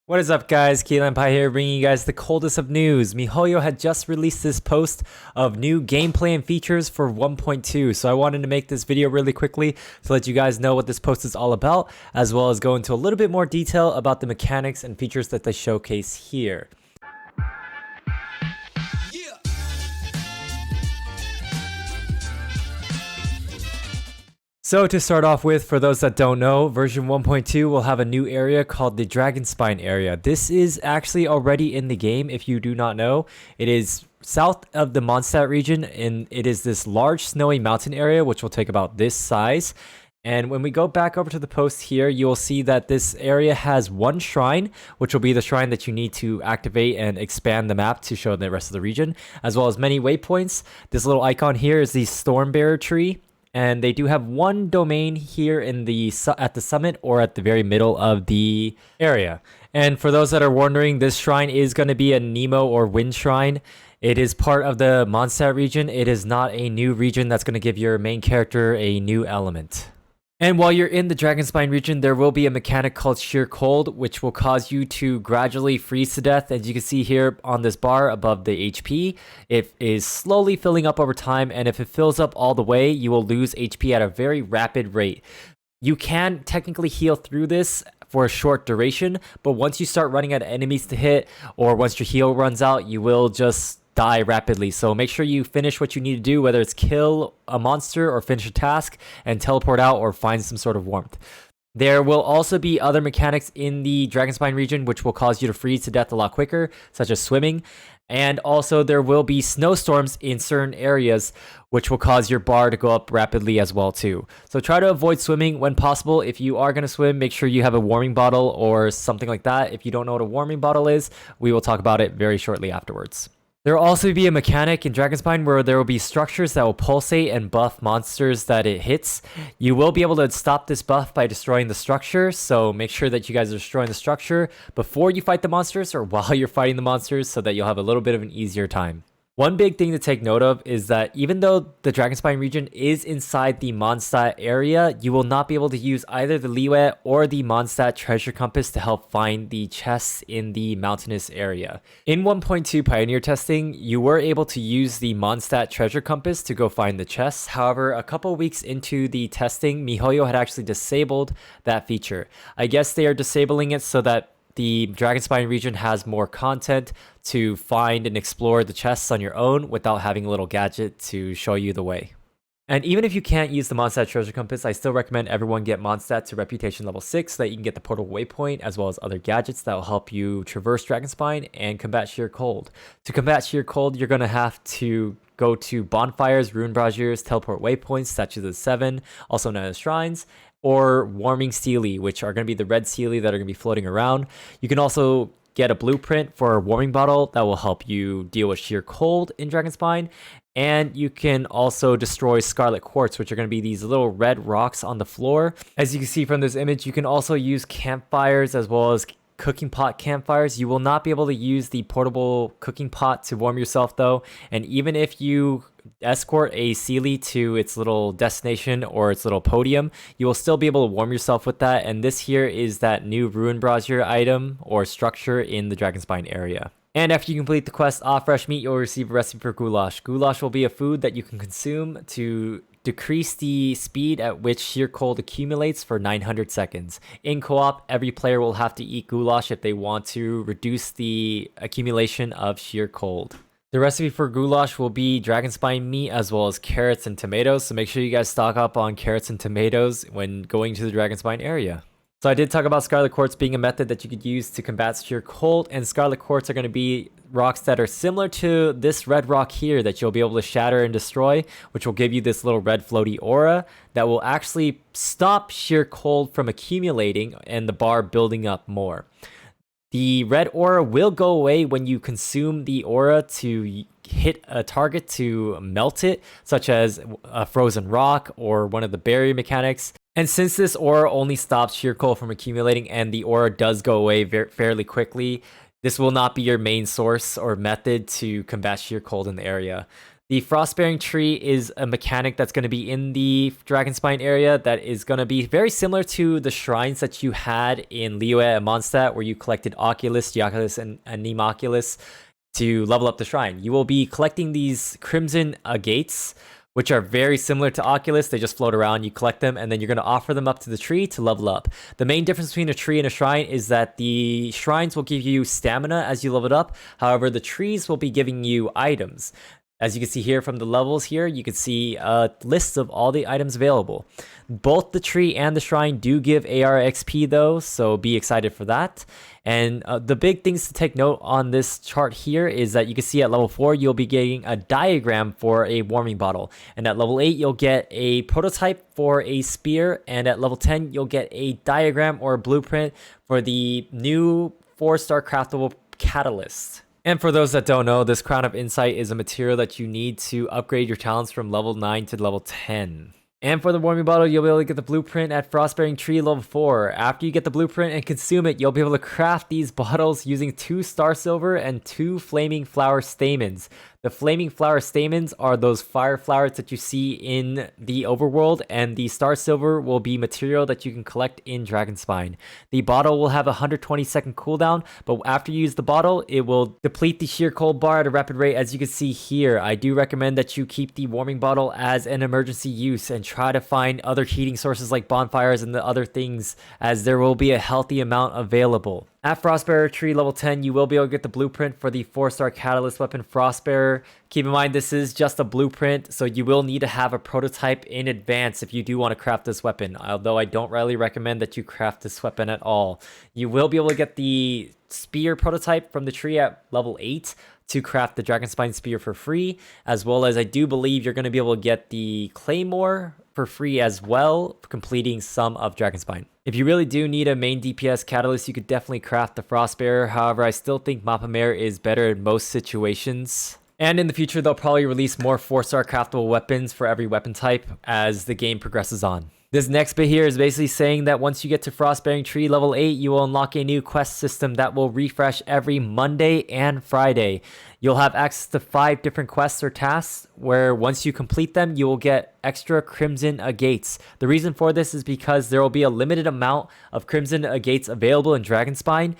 What is up, guys? Keyline Pie here, bringing you guys the coldest of news. MiHoYo had just released this post of new gameplay and features for 1.2, so I wanted to make this video really quickly to let you guys know what this post is all about, as well as go into a little bit more detail about the mechanics and features that they showcase here. So to start off with, for those that don't know, version 1.2 will have a new area called the Dragon Spine area. This is actually already in the game if you do not know. It is south of the Mondstadt region, and it is this large snowy mountain area which will take about this size. And when we go back over to the post here, you'll see that this area has one shrine, which will be the shrine that you need to activate and expand the map to show the rest of the region, as well as many waypoints. This little icon here is the Stormbearer tree. And they do have one domain here in the at the summit or at the very middle of the area. And for those that are wondering, this shrine is going to be a Nemo or Wind shrine. It is part of the Mondstadt region. It is not a new region that's going to give your main character a new element. And while you're in the Dragonspine region, there will be a mechanic called Sheer Cold, which will cause you to gradually freeze to death. As you can see here on this bar above the HP, it is slowly filling up over time, and if it fills up all the way, you will lose HP at a very rapid rate. You can technically heal through this for a short duration, but once you start running out of enemies to hit, or once your heal runs out, you will just die rapidly. So make sure you finish what you need to do, whether it's kill a monster or finish a task and teleport out or find some sort of warmth. There will also be other mechanics in the Dragonspine region which will cause you to freeze to death a lot quicker, such as swimming. And also there will be snowstorms in certain areas which will cause your bar to go up rapidly as well too. So try to avoid swimming when possible. If you are going to swim, make sure you have a warming bottle or something like that. If you don't know what a warming bottle is, we will talk about it very shortly afterwards. There will also be a mechanic in Dragonspine where there will be structures that will pulsate and buff monsters that it hits. You will be able to stop this buff by destroying the structure, so make sure that you guys are destroying the structure before you fight the monsters or while you're fighting the monsters so that you'll have a little bit of an easier time. One big thing to take note of is that even though the Dragonspine region is inside the Mondstadt area, you will not be able to use either the Liyue or the Mondstadt treasure compass to help find the chests in the mountainous area. In 1.2 Pioneer testing, you were able to use the Mondstadt treasure compass to go find the chests. However, a couple weeks into the testing, MiHoYo had actually disabled that feature. I guess they are disabling it so that the Dragonspine region has more content to find and explore the chests on your own without having a little gadget to show you the way. And even if you can't use the Mondstadt treasure compass, I still recommend everyone get Mondstadt to reputation level 6 so that you can get the portal waypoint as well as other gadgets that will help you traverse Dragonspine and combat Sheer Cold. To combat Sheer Cold, you're going to have to go to bonfires, rune braziers, teleport waypoints, statues of 7, also known as shrines, or warming Steely, which are going to be the red Steely that are going to be floating around. You can also get a blueprint for a warming bottle that will help you deal with Sheer Cold in Dragonspine. And you can also destroy Scarlet Quartz, which are going to be these little red rocks on the floor. As you can see from this image, you can also use campfires as well as cooking pot campfires. You will not be able to use the portable cooking pot to warm yourself though, and even if you escort a Seelie to its little destination or its little podium, you will still be able to warm yourself with that. And this here is that new Ruin Brazier item or structure in the Dragonspine area. And after you complete the quest Off Fresh Meat, you'll receive a recipe for goulash. Goulash will be a food that you can consume to decrease the speed at which Sheer Cold accumulates for 900 seconds. In co-op, every player will have to eat goulash if they want to reduce the accumulation of Sheer Cold. The recipe for goulash will be Dragonspine meat as well as carrots and tomatoes, so make sure you guys stock up on carrots and tomatoes when going to the Dragonspine area. So I did talk about Scarlet Quartz being a method that you could use to combat Sheer Cold, and Scarlet Quartz are going to be rocks that are similar to this red rock here that you'll be able to shatter and destroy, which will give you this little red floaty aura that will actually stop Sheer Cold from accumulating and the bar building up more. The red aura will go away when you consume the aura to hit a target to melt it, such as a frozen rock or one of the berry mechanics. And since this aura only stops Sheer Cold from accumulating and the aura does go away fairly quickly, this will not be your main source or method to combat Sheer Cold in the area. The Frostbearing tree is a mechanic that's going to be in the Dragonspine area that is going to be very similar to the shrines that you had in Liyue and Mondstadt, where you collected Oculus, Geoculus, and Nemoculus to level up the shrine. You will be collecting these Crimson Agates, which are very similar to Oculus. They just float around, you collect them, and then you're going to offer them up to the tree to level up. The main difference between a tree and a shrine is that the shrines will give you stamina as you level it up. However, the trees will be giving you items. As you can see here from the levels here, you can see a list of all the items available. Both the tree and the shrine do give AR XP though, so be excited for that. And the big things to take note on this chart here is that you can see at level 4, you'll be getting a diagram for a warming bottle. And at level 8, you'll get a prototype for a spear. And at level 10, you'll get a diagram or a blueprint for the new 4-star craftable catalyst. And for those that don't know, this Crown of Insight is a material that you need to upgrade your talents from level 9 to level 10. And for the warming bottle, you'll be able to get the blueprint at Frostbearing Tree level 4. After you get the blueprint and consume it, you'll be able to craft these bottles using 2 star silver and 2 flaming flower stamens. The flaming flower stamens are those fire flowers that you see in the overworld, and the star silver will be material that you can collect in Dragonspine. The bottle will have a 120-second cooldown, but after you use the bottle, it will deplete the sheer cold bar at a rapid rate, as you can see here. I do recommend that you keep the warming bottle as an emergency use and try to find other heating sources like bonfires and the other things, as there will be a healthy amount available. At Frostbearer Tree level 10, you will be able to get the blueprint for the 4-star catalyst weapon Frostbearer. Keep in mind, this is just a blueprint, so you will need to have a prototype in advance if you do want to craft this weapon, although I don't really recommend that you craft this weapon at all. You will be able to get the spear prototype from the tree at level 8 to craft the Dragonspine spear for free, as well as I do believe you're going to be able to get the claymore for free as well, completing some of Dragonspine. If you really do need a main DPS catalyst, you could definitely craft the Frostbearer. However, I still think Mappa Mare is better in most situations. And in the future, they'll probably release more 4-star craftable weapons for every weapon type as the game progresses on. This next bit here is basically saying that once you get to Frostbearing Tree level 8, you will unlock a new quest system that will refresh every Monday and Friday. You'll have access to 5 different quests or tasks where once you complete them, you will get extra Crimson Agates. The reason for this is because there will be a limited amount of Crimson Agates available in Dragonspine.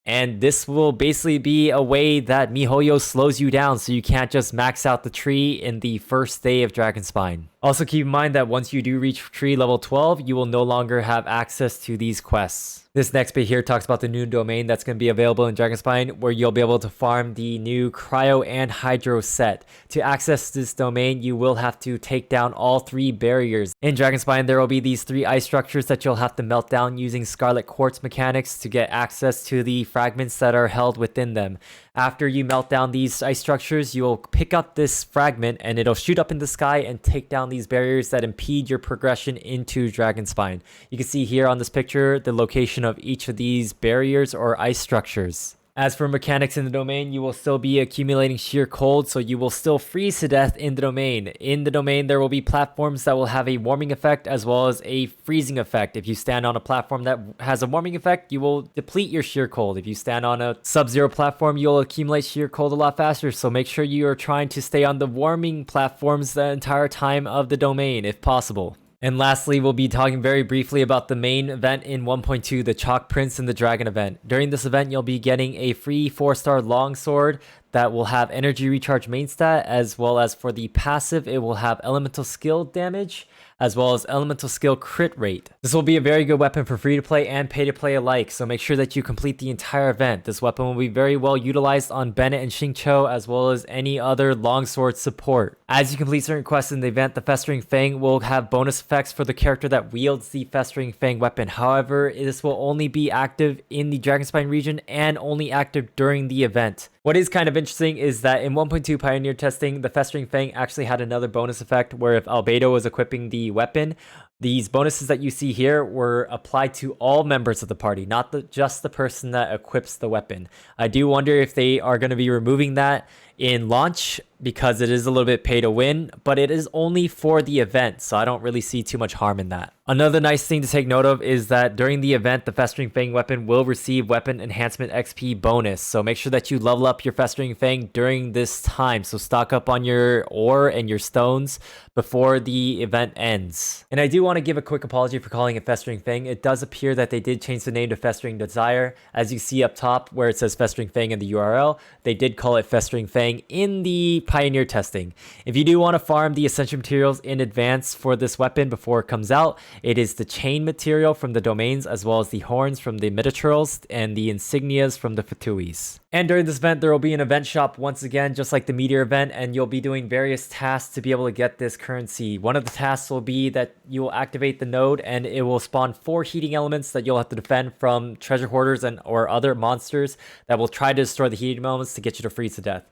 And this will basically be a way that MiHoYo slows you down so you can't just max out the tree in the first day of Dragonspine. Also keep in mind that once you do reach tree level 12, you will no longer have access to these quests. This next bit here talks about the new domain that's going to be available in Dragonspine, where you'll be able to farm the new Cryo and Hydro set. To access this domain, you will have to take down all 3 barriers. In Dragonspine, there will be these 3 ice structures that you'll have to melt down using Scarlet Quartz mechanics to get access to the fragments that are held within them. After you melt down these ice structures, you will pick up this fragment and it'll shoot up in the sky and take down these barriers that impede your progression into Dragonspine. You can see here on this picture the location of each of these barriers or ice structures. As for mechanics in the domain, you will still be accumulating sheer cold, so you will still freeze to death in the domain. In the domain, there will be platforms that will have a warming effect as well as a freezing effect. If you stand on a platform that has a warming effect, you will deplete your sheer cold. If you stand on a sub-zero platform, you'll accumulate sheer cold a lot faster, so make sure you are trying to stay on the warming platforms the entire time of the domain, if possible. And lastly, we'll be talking very briefly about the main event in 1.2, the Chalk Prince and the Dragon event. During this event, you'll be getting a free 4-star longsword that will have energy recharge main stat, as well as for the passive, it will have elemental skill damage, as well as elemental skill crit rate. This will be a very good weapon for free to play and pay to play alike, so make sure that you complete the entire event. This weapon will be very well utilized on Bennet and Xingqiu, as well as any other longsword support. As you complete certain quests in the event, the Festering Fang will have bonus effects for the character that wields the Festering Fang weapon. However, this will only be active in the Dragonspine region and only active during the event. What is kind of interesting is that in 1.2 Pioneer testing, the Festering Fang actually had another bonus effect where if Albedo was equipping the weapon, These bonuses that you see here were applied to all members of the party, not just the person that equips the weapon. I do wonder if they are going to be removing that in launch because it is a little bit pay to win, but it is only for the event, so I don't really see too much harm in that. Another nice thing to take note of is that during the event, the Festering Fang weapon will receive weapon enhancement XP bonus, so make sure that you level up your Festering Fang during this time, so stock up on your ore and your stones before the event ends. And I do want to give a quick apology for calling it Festering Fang. It does appear that they did change the name to Festering Desire. As you see up top where it says Festering Fang in the URL, they did call it Festering Fang in the Pioneer testing. If you do want to farm the essential materials in advance for this weapon before it comes out, it is the chain material from the domains as well as the horns from the Metaturals and the insignias from the Fatuis. And during this event, there will be an event shop once again, just like the Meteor event, and you'll be doing various tasks to be able to get this currency. One of the tasks will be that you will activate the node and it will spawn 4 heating elements that you'll have to defend from treasure hoarders and or other monsters that will try to destroy the heating elements to get you to freeze to death.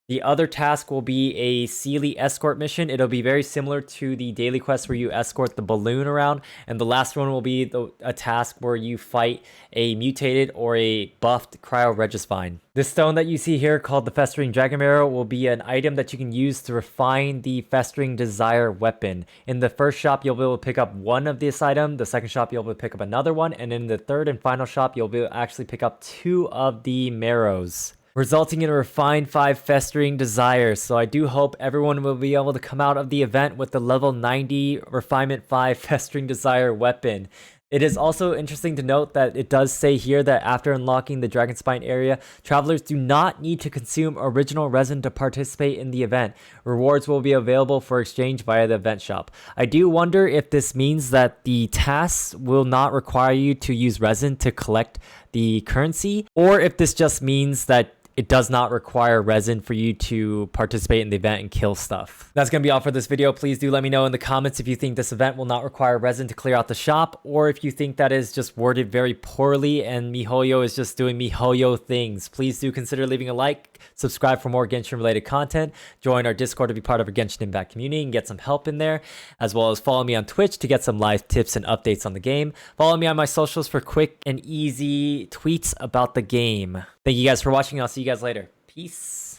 The other task will be a Sealy escort mission. It'll be very similar to the daily quest where you escort the balloon around. And the last one will be a task where you fight a mutated or a buffed Cryo Regisvine. This stone that you see here called the Festering Dragon Arrow will be an item that you can use to refine the Festering Desire weapon. In the first shop, you'll be able to pick up one of this item. The second shop, you'll be able to pick up another one. And in the third and final shop, you'll be able to actually pick up 2 of the marrows, resulting in a refined 5 Festering Desire. So I do hope everyone will be able to come out of the event with the level 90 refinement 5 Festering Desire weapon. It is also interesting to note that it does say here that after unlocking the Dragonspine area, travelers do not need to consume original resin to participate in the event. Rewards will be available for exchange via the event shop. I do wonder if this means that the tasks will not require you to use resin to collect the currency, or if this just means that it does not require resin for you to participate in the event and kill stuff. That's going to be all for this video. Please do let me know in the comments if you think this event will not require resin to clear out the shop, or if you think that is just worded very poorly and MiHoYo is just doing MiHoYo things. Please do consider leaving a like, subscribe for more Genshin related content, join our Discord to be part of our Genshin Impact community and get some help in there, as well as follow me on Twitch to get some live tips and updates on the game. Follow me on my socials for quick and easy tweets about the game. Thank you guys for watching. I'll see you guys later. Peace.